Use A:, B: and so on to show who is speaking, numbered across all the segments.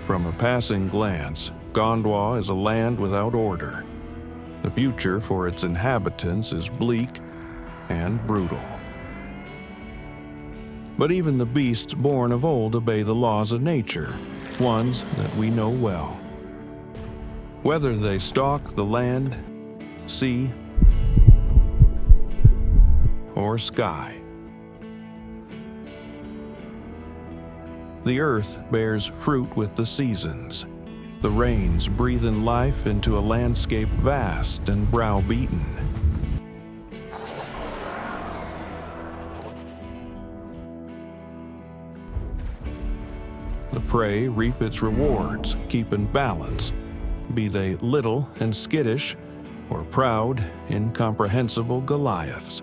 A: From a passing glance, Gondwa is a land without order. The future for its inhabitants is bleak and brutal. But even the beasts born of old obey the laws of nature, ones that we know well. Whether they stalk the land, sea, or sky. The earth bears fruit with the seasons. The rains breathe in life into a landscape vast and browbeaten. The prey reap its rewards, keep in balance, be they little and skittish, or proud, incomprehensible Goliaths.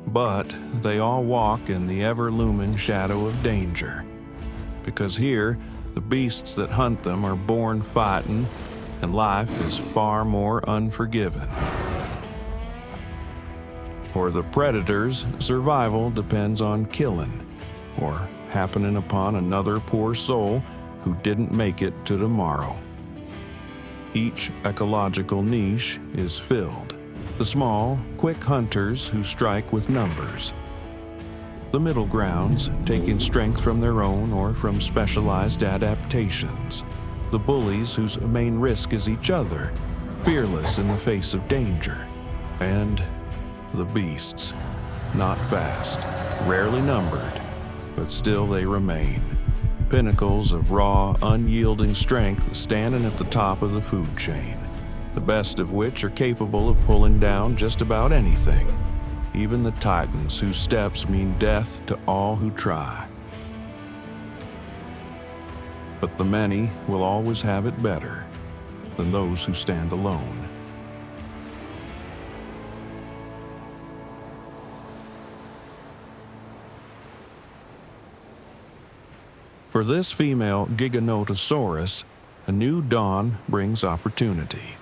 A: But they all walk in the ever-looming shadow of danger. Because here, the beasts that hunt them are born fighting, and life is far more unforgiving. For the predators, survival depends on killing, or happening upon another poor soul who didn't make it to tomorrow. Each ecological niche is filled. The small, quick hunters who strike with numbers. The middle grounds, taking strength from their own or from specialized adaptations. The bullies whose main risk is each other, fearless in the face of danger. And the beasts, not fast, rarely numbered, but still they remain. Pinnacles of raw, unyielding strength standing at the top of the food chain, the best of which are capable of pulling down just about anything. Even the Titans whose steps mean death to all who try. But the many will always have it better than those who stand alone. For this female Giganotosaurus, a new dawn brings opportunity.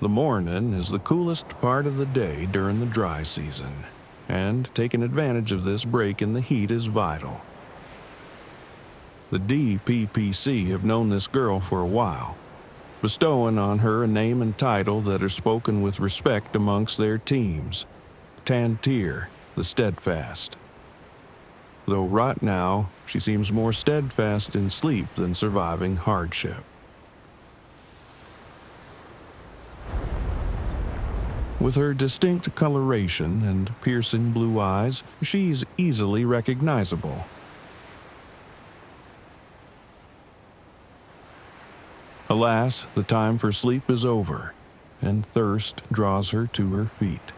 A: The morning is the coolest part of the day during the dry season, and taking advantage of this break in the heat is vital. The DPPC have known this girl for a while, bestowing on her a name and title that are spoken with respect amongst their teams, Tantear, the Steadfast. Though right now, she seems more steadfast in sleep than surviving hardship. With her distinct coloration and piercing blue eyes, she's easily recognizable. Alas, the time for sleep is over, and thirst draws her to her feet.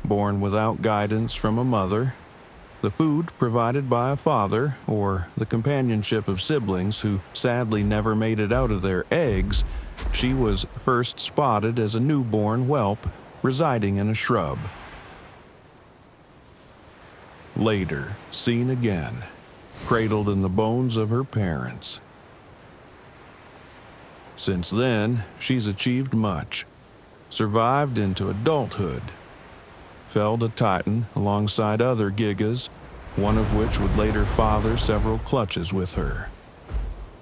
A: Born without guidance from a mother, the food provided by a father, or the companionship of siblings who sadly never made it out of their eggs, she was first spotted as a newborn whelp residing in a shrub. Later, seen again, cradled in the bones of her parents. Since then, she's achieved much, survived into adulthood, felled a titan alongside other gigas, one of which would later father several clutches with her.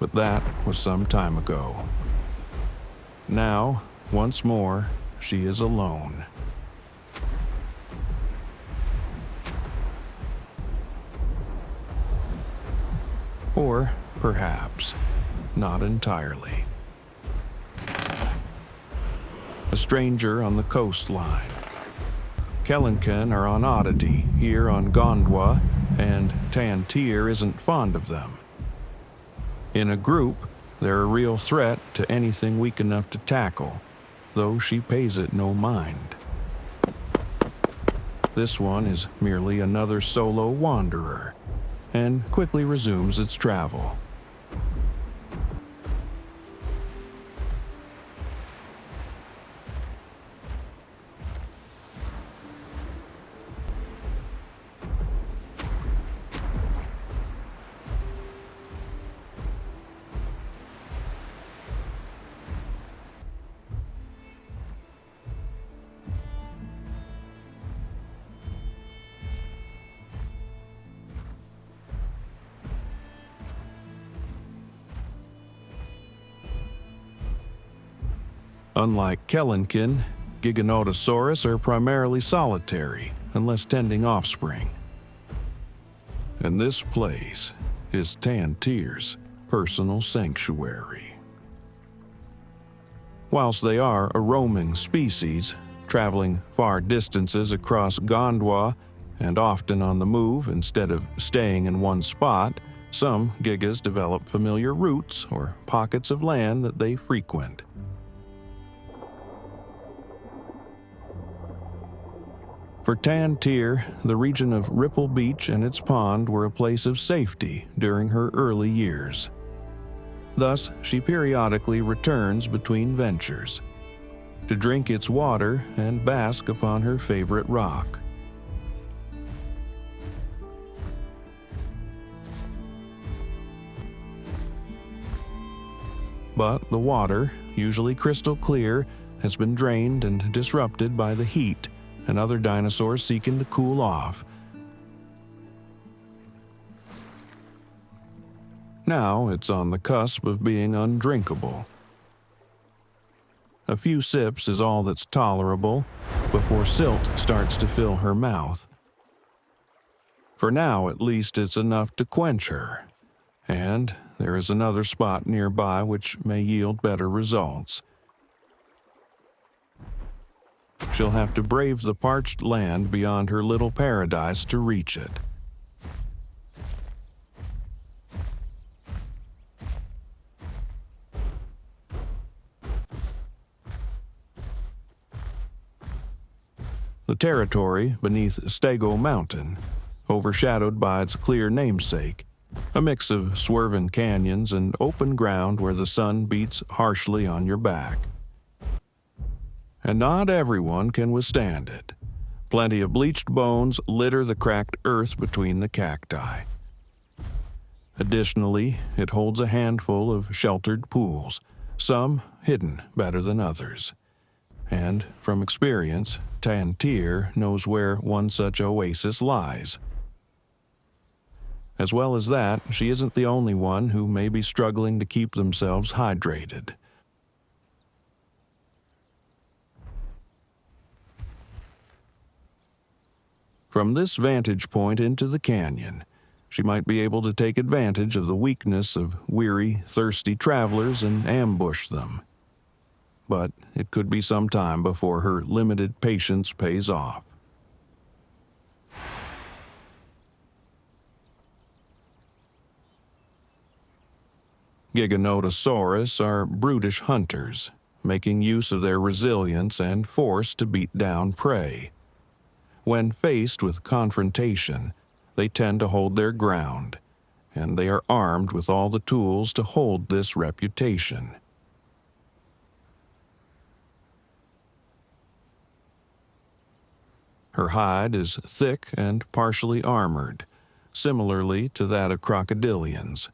A: But that was some time ago. Now, once more, she is alone. Or perhaps not entirely. A stranger on the coastline. Kellenkin are on oddity here on Gondwa, and Tantear isn't fond of them. In a group, they're a real threat to anything weak enough to tackle, though she pays it no mind. This one is merely another solo wanderer, and quickly resumes its travel. Unlike Kellenkin, Giganotosaurus are primarily solitary, unless tending offspring. And this place is Tantear's personal sanctuary. Whilst they are a roaming species, traveling far distances across Gondwa and often on the move instead of staying in one spot, some gigas develop familiar routes or pockets of land that they frequent. For Tantear, the region of Ripple Beach and its pond were a place of safety during her early years. Thus, she periodically returns between ventures, to drink its water and bask upon her favorite rock. But the water, usually crystal clear, has been drained and disrupted by the heat and other dinosaurs seeking to cool off. Now it's on the cusp of being undrinkable. A few sips is all that's tolerable before silt starts to fill her mouth. For now, at least, it's enough to quench her, and there is another spot nearby which may yield better results. She'll have to brave the parched land beyond her little paradise to reach it. The territory beneath Stego Mountain, overshadowed by its clear namesake, a mix of swerving canyons and open ground where the sun beats harshly on your back. And not everyone can withstand it. Plenty of bleached bones litter the cracked earth between the cacti. Additionally, it holds a handful of sheltered pools, some hidden better than others. And from experience, Tantear knows where one such oasis lies. As well as that, she isn't the only one who may be struggling to keep themselves hydrated. From this vantage point into the canyon, she might be able to take advantage of the weakness of weary, thirsty travelers and ambush them. But it could be some time before her limited patience pays off. Giganotosaurus are brutish hunters, making use of their resilience and force to beat down prey. When faced with confrontation, they tend to hold their ground, and they are armed with all the tools to hold this reputation. Her hide is thick and partially armored, similarly to that of crocodilians.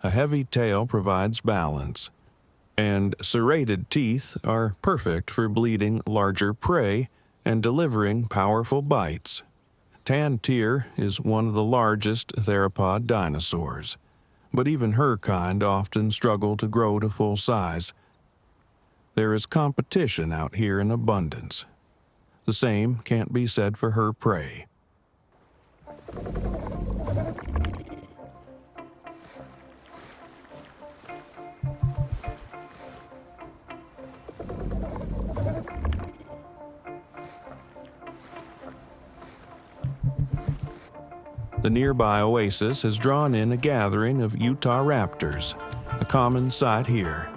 A: A heavy tail provides balance, and serrated teeth are perfect for bleeding larger prey and delivering powerful bites. Tantear is one of the largest theropod dinosaurs, but even her kind often struggle to grow to full size. There is competition out here in abundance. The same can't be said for her prey. The nearby oasis has drawn in a gathering of Utah raptors, a common sight here.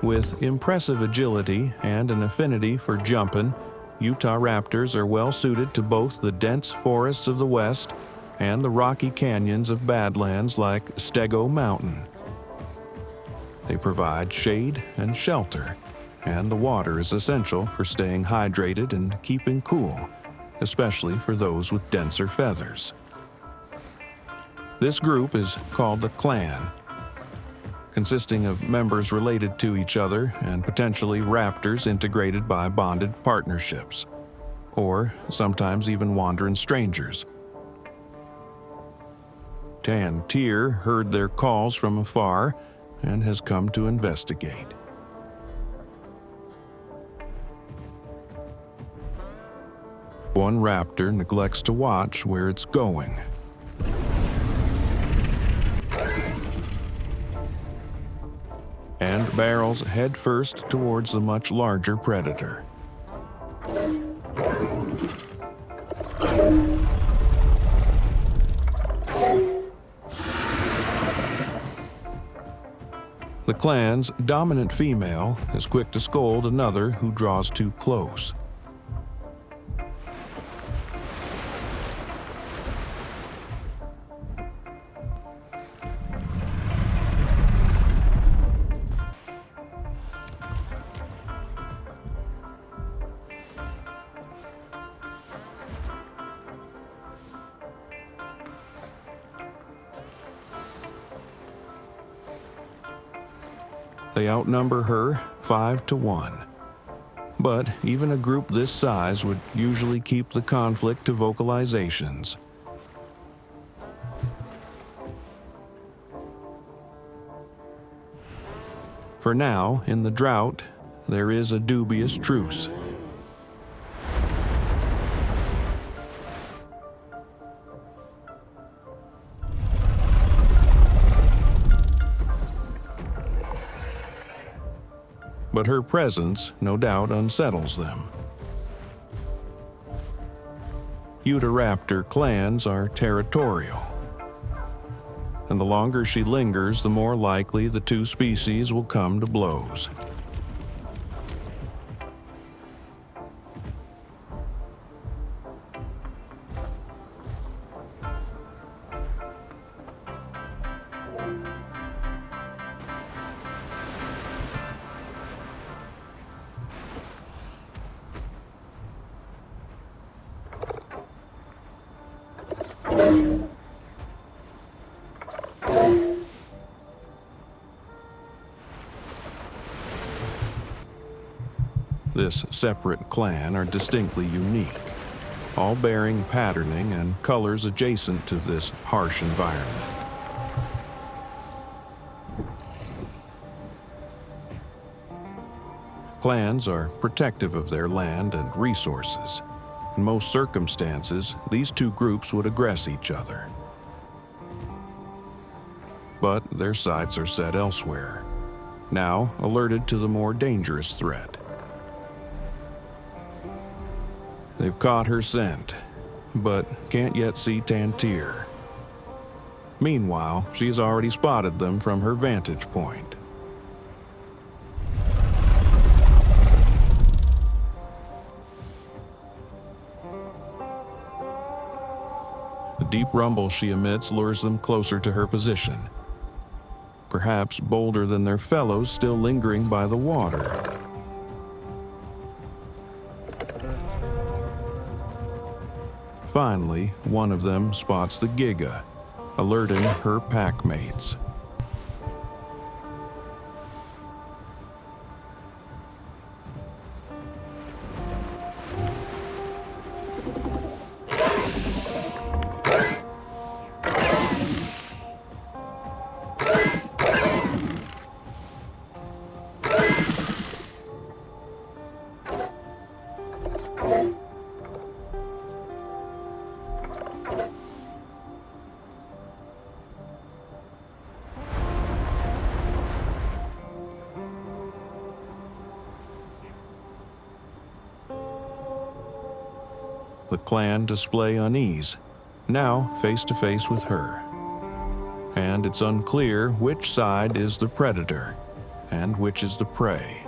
A: With impressive agility and an affinity for jumping, Utah raptors are well suited to both the dense forests of the west and the rocky canyons of badlands like Stego Mountain. They provide shade and shelter, and the water is essential for staying hydrated and keeping cool, especially for those with denser feathers. This group is called a clan, consisting of members related to each other and potentially raptors integrated by bonded partnerships, or sometimes even wandering strangers. Tantear heard their calls from afar and has come to investigate. One raptor neglects to watch where it's going. And barrels headfirst towards the much larger predator. The clan's dominant female is quick to scold another who draws too close. They outnumber her 5-1. But even a group this size would usually keep the conflict to vocalizations. For now, in the drought, there is a dubious truce. But her presence no doubt unsettles them. Utahraptor clans are territorial, and the longer she lingers, the more likely the two species will come to blows. This separate clan are distinctly unique, all bearing patterning and colors adjacent to this harsh environment. Clans are protective of their land and resources. In most circumstances, these two groups would aggress each other. But their sights are set elsewhere, now alerted to the more dangerous threat. They've caught her scent, but can't yet see Tantear. Meanwhile, she has already spotted them from her vantage point. The deep rumble she emits lures them closer to her position, perhaps bolder than their fellows still lingering by the water. Finally, one of them spots the giga, alerting her pack mates. The clan display unease, now face to face with her. And it's unclear which side is the predator and which is the prey.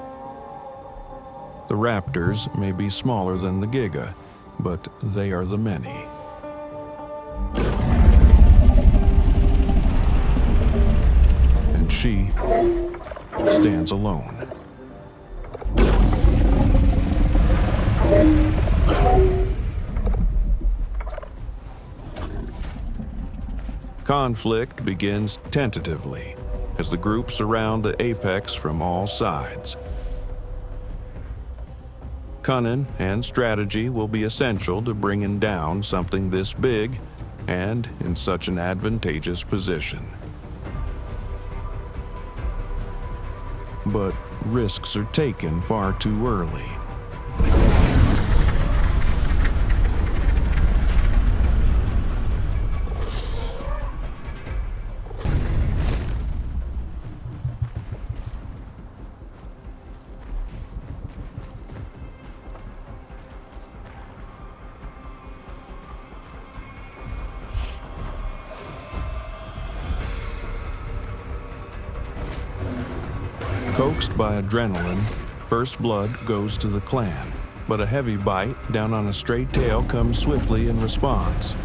A: The raptors may be smaller than the giga, but they are the many. And she stands alone. Conflict begins tentatively as the groups surround the apex from all sides. Cunning and strategy will be essential to bringing down something this big and in such an advantageous position. But risks are taken far too early. Coaxed by adrenaline, first blood goes to the clan, but a heavy bite down on a straight tail comes swiftly in response.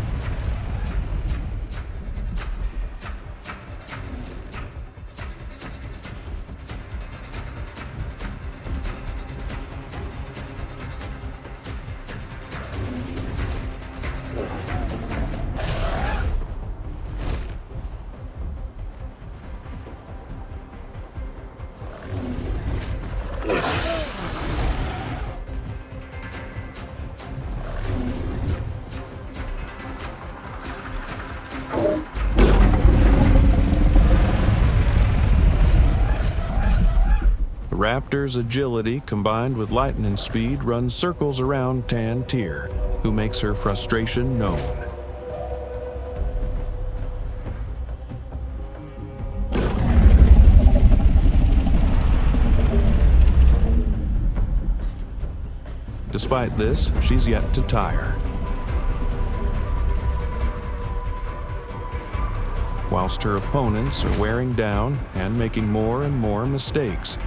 A: Raptor's agility combined with lightning speed runs circles around Tantear, who makes her frustration known. Despite this, she's yet to tire. Whilst her opponents are wearing down and making more and more mistakes.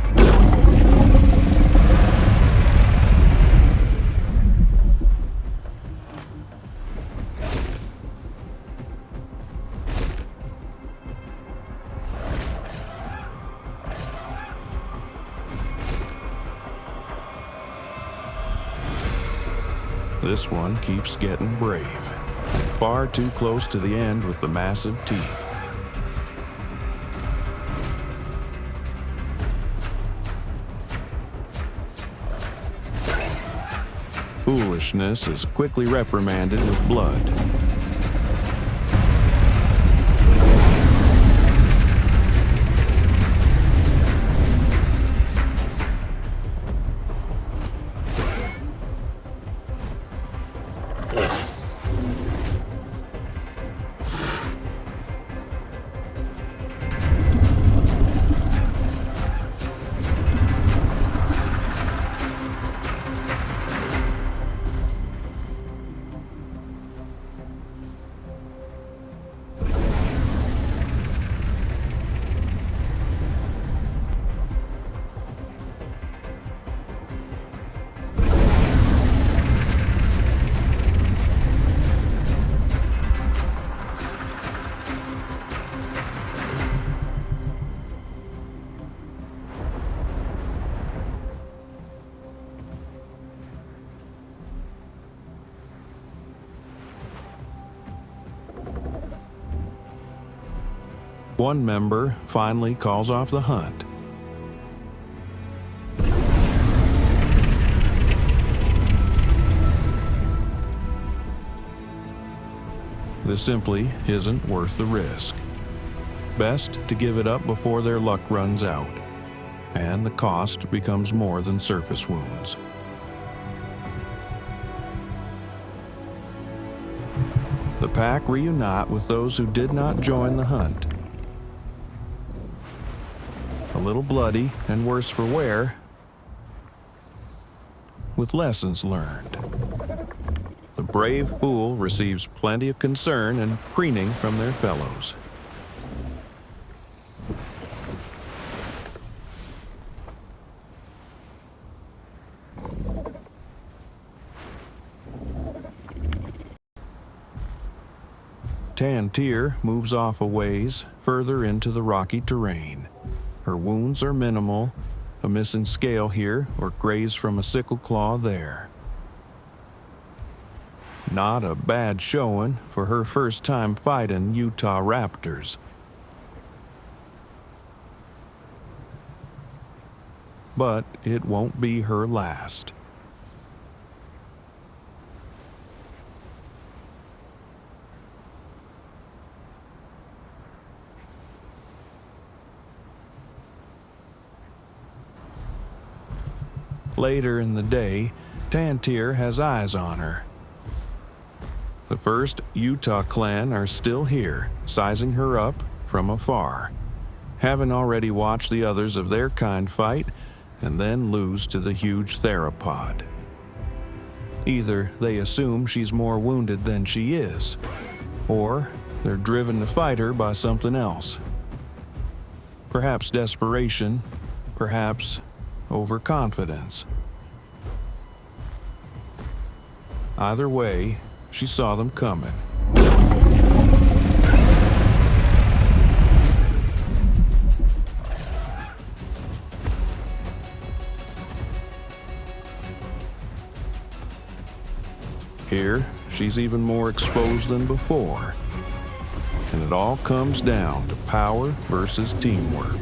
A: This one keeps getting brave, far too close to the end with the massive teeth. Foolishness is quickly reprimanded with blood. one member finally calls off the hunt. This simply isn't worth the risk. Best to give it up before their luck runs out, and the cost becomes more than surface wounds. The pack reunite with those who did not join the hunt. A little bloody and worse for wear, with lessons learned. The brave fool receives plenty of concern and preening from their fellows. Tantear moves off a ways further into the rocky terrain. Her wounds are minimal, a missing scale here or graze from a sickle claw there. Not a bad showing for her first time fighting Utah raptors. But it won't be her last. Later in the day, Tantear has eyes on her. The first Utah clan are still here, sizing her up from afar, having already watched the others of their kind fight and then lose to the huge theropod. Either they assume she's more wounded than she is, or they're driven to fight her by something else. Perhaps desperation, perhaps overconfidence. Either way, she saw them coming. Here, she's even more exposed than before. And it all comes down to power versus teamwork.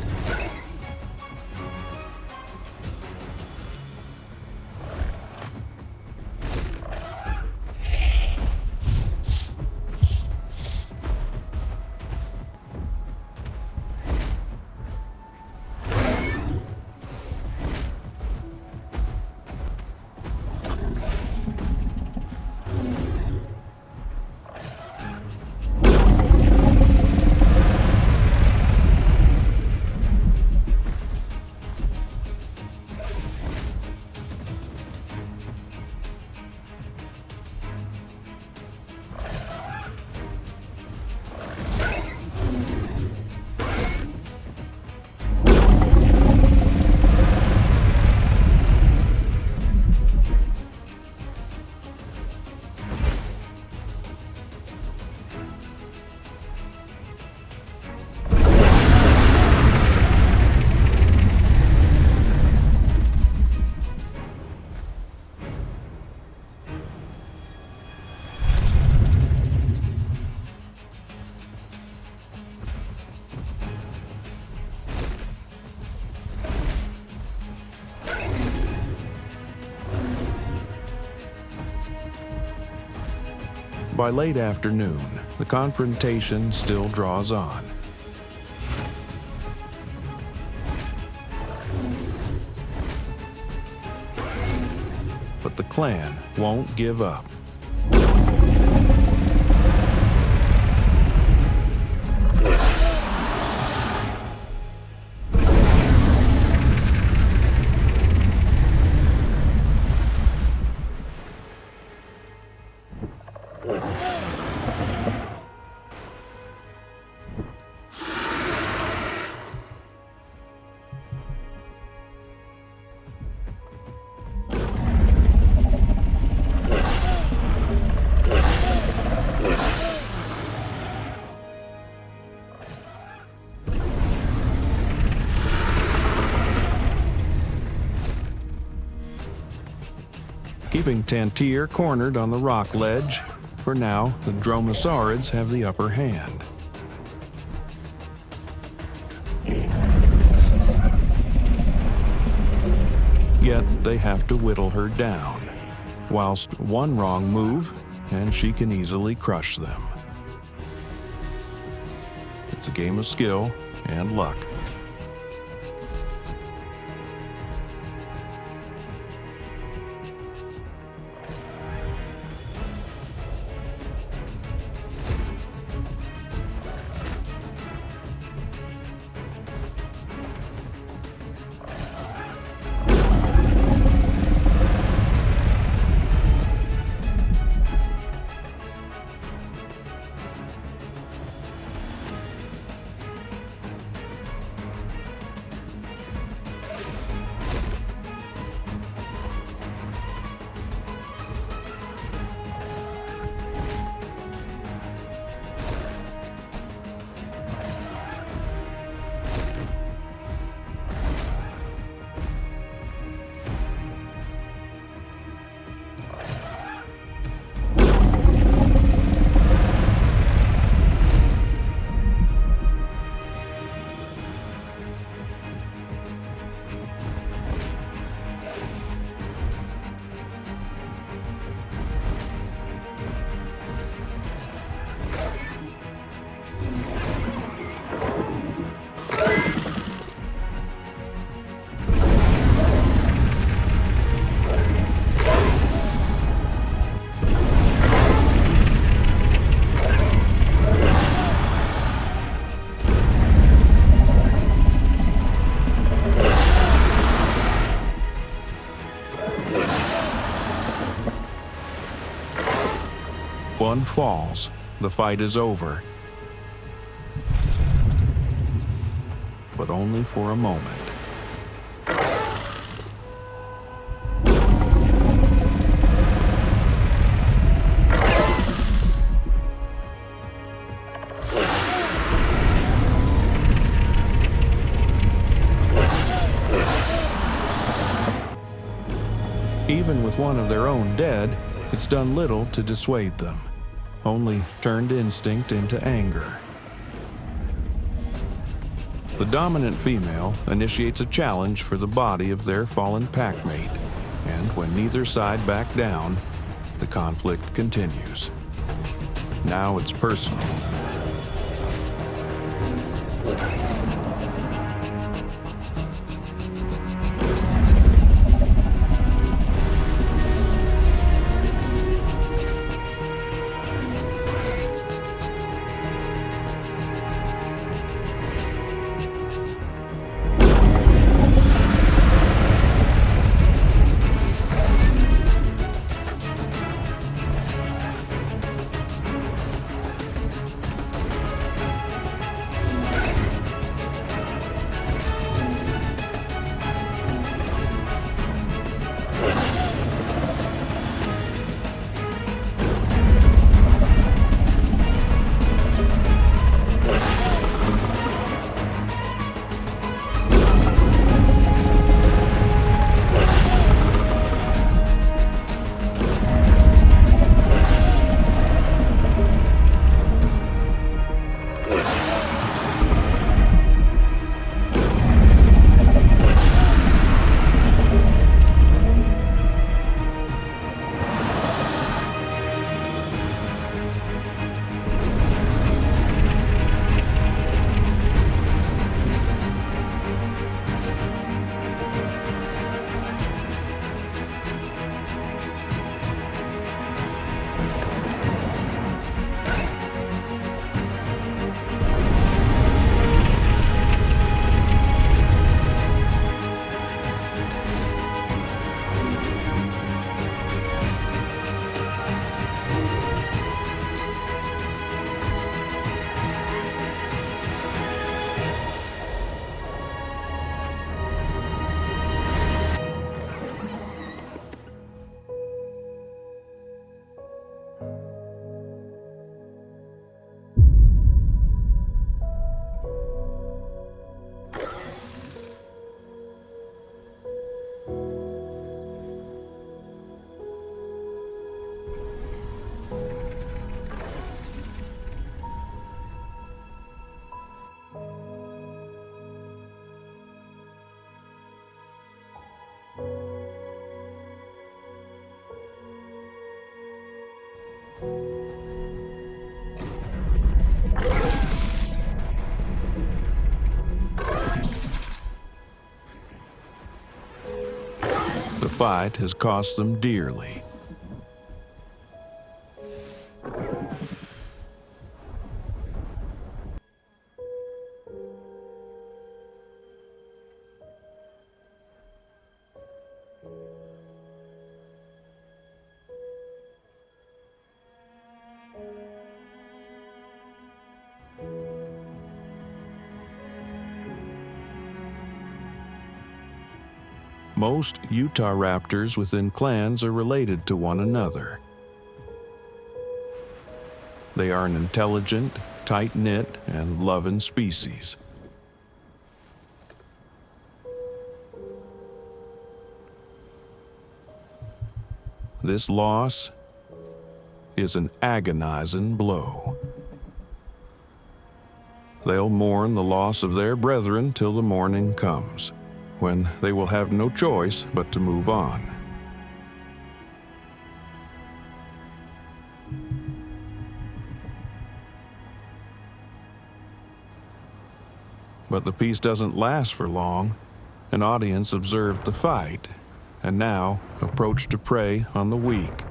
A: By late afternoon, the confrontation still draws on. But the clan won't give up. Keeping Tantear cornered on the rock ledge, for now the dromaeosaurids have the upper hand. Yet they have to whittle her down, whilst one wrong move and she can easily crush them. It's a game of skill and luck. One falls, the fight is over. But only for a moment. Even with one of their own dead, it's done little to dissuade them, only turned instinct into anger. The dominant female initiates a challenge for the body of their fallen packmate, and when neither side back down, the conflict continues. Now it's personal. The fight has cost them dearly. Most Utah raptors within clans are related to one another. They are an intelligent, tight-knit, and loving species. This loss is an agonizing blow. They'll mourn the loss of their brethren till the morning comes, when they will have no choice but to move on. But the peace doesn't last for long. An audience observed the fight, and now approached to prey on the weak.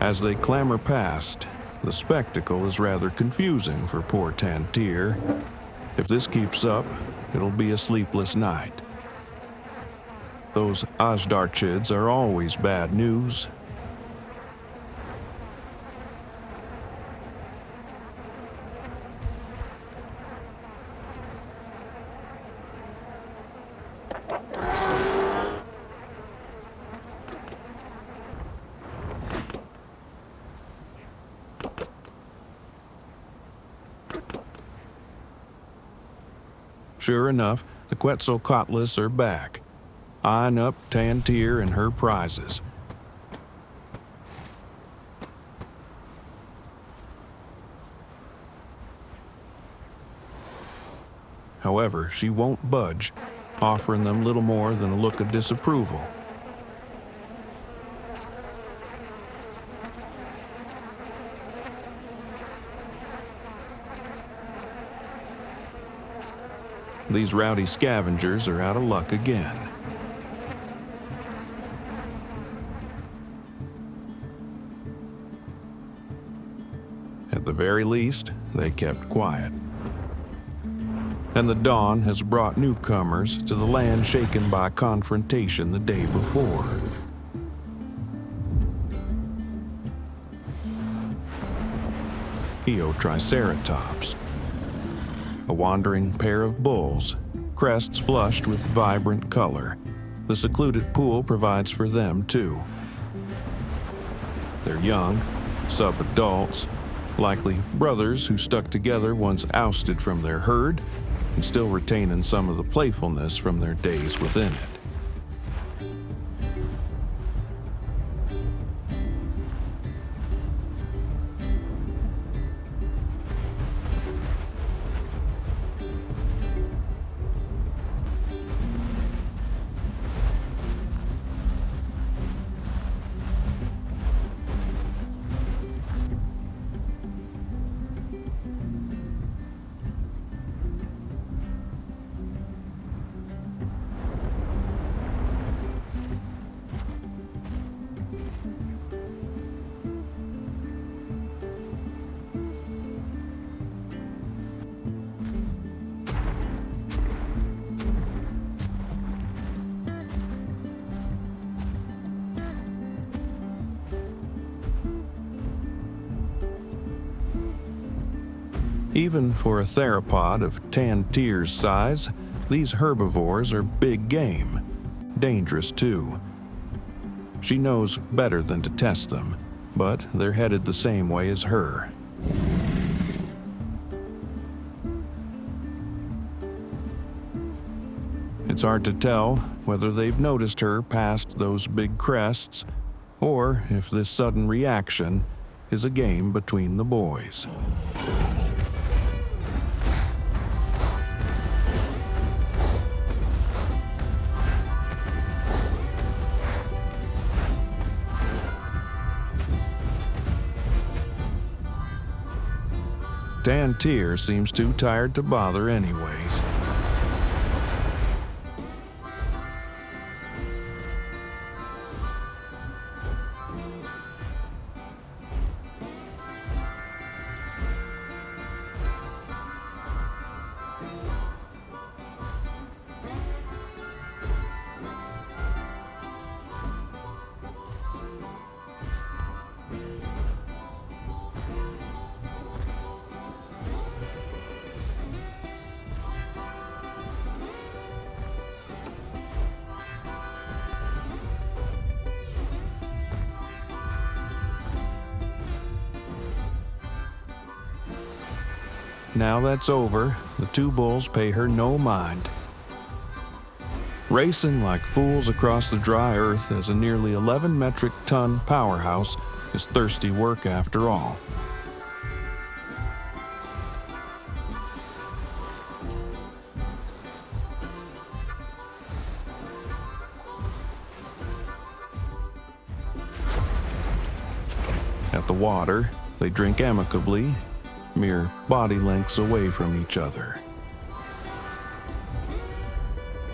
A: As they clamber past, the spectacle is rather confusing for poor Tantear. If this keeps up, it'll be a sleepless night. Those Azhdarchids are always bad news. Sure enough, the Quetzalcoatlus are back, eyeing up Tantear and her prizes. However, she won't budge, offering them little more than a look of disapproval. These rowdy scavengers are out of luck again. At the very least, they kept quiet. And the dawn has brought newcomers to the land shaken by confrontation the day before. Eotriceratops, a wandering pair of bulls, crests flushed with vibrant color. The secluded pool provides for them too. They're young, sub-adults, likely brothers who stuck together once ousted from their herd and still retaining some of the playfulness from their days within it. Even for a theropod of Tantear's size, These herbivores are big game, dangerous too. She knows better than to test them, but they're headed the same way as her. It's hard to tell whether they've noticed her past those big crests, or if this sudden reaction is a game between the boys. Tantear seems too tired to bother anyways. Now that's over, the two bulls pay her no mind. Racing like fools across the dry earth as a nearly 11 metric ton powerhouse is thirsty work after all. At the water, they drink amicably, mere body lengths away from each other.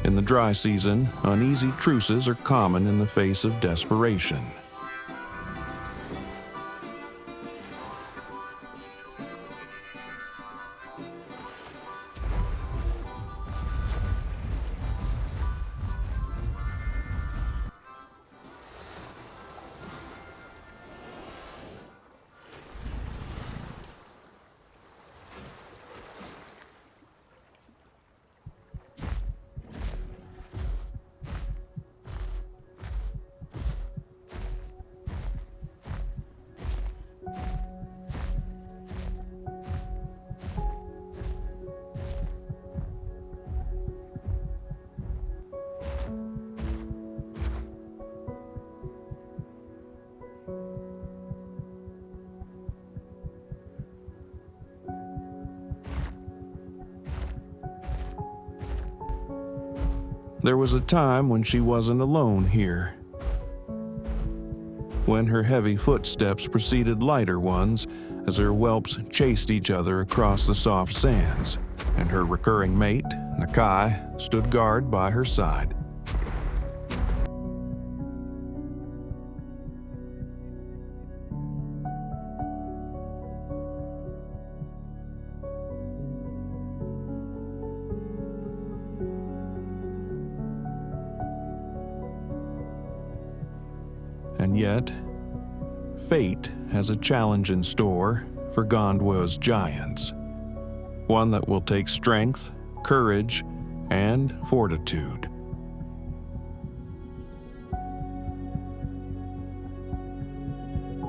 A: In the dry season, uneasy truces are common in the face of desperation. There was a time when she wasn't alone here, when her heavy footsteps preceded lighter ones as her whelps chased each other across the soft sands, and her recurring mate, Nakai, stood guard by her side. And yet, fate has a challenge in store for Gondwa's giants, one that will take strength, courage, and fortitude.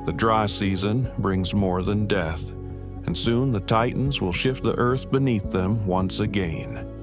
A: The dry season brings more than death, and soon the Titans will shift the earth beneath them once again.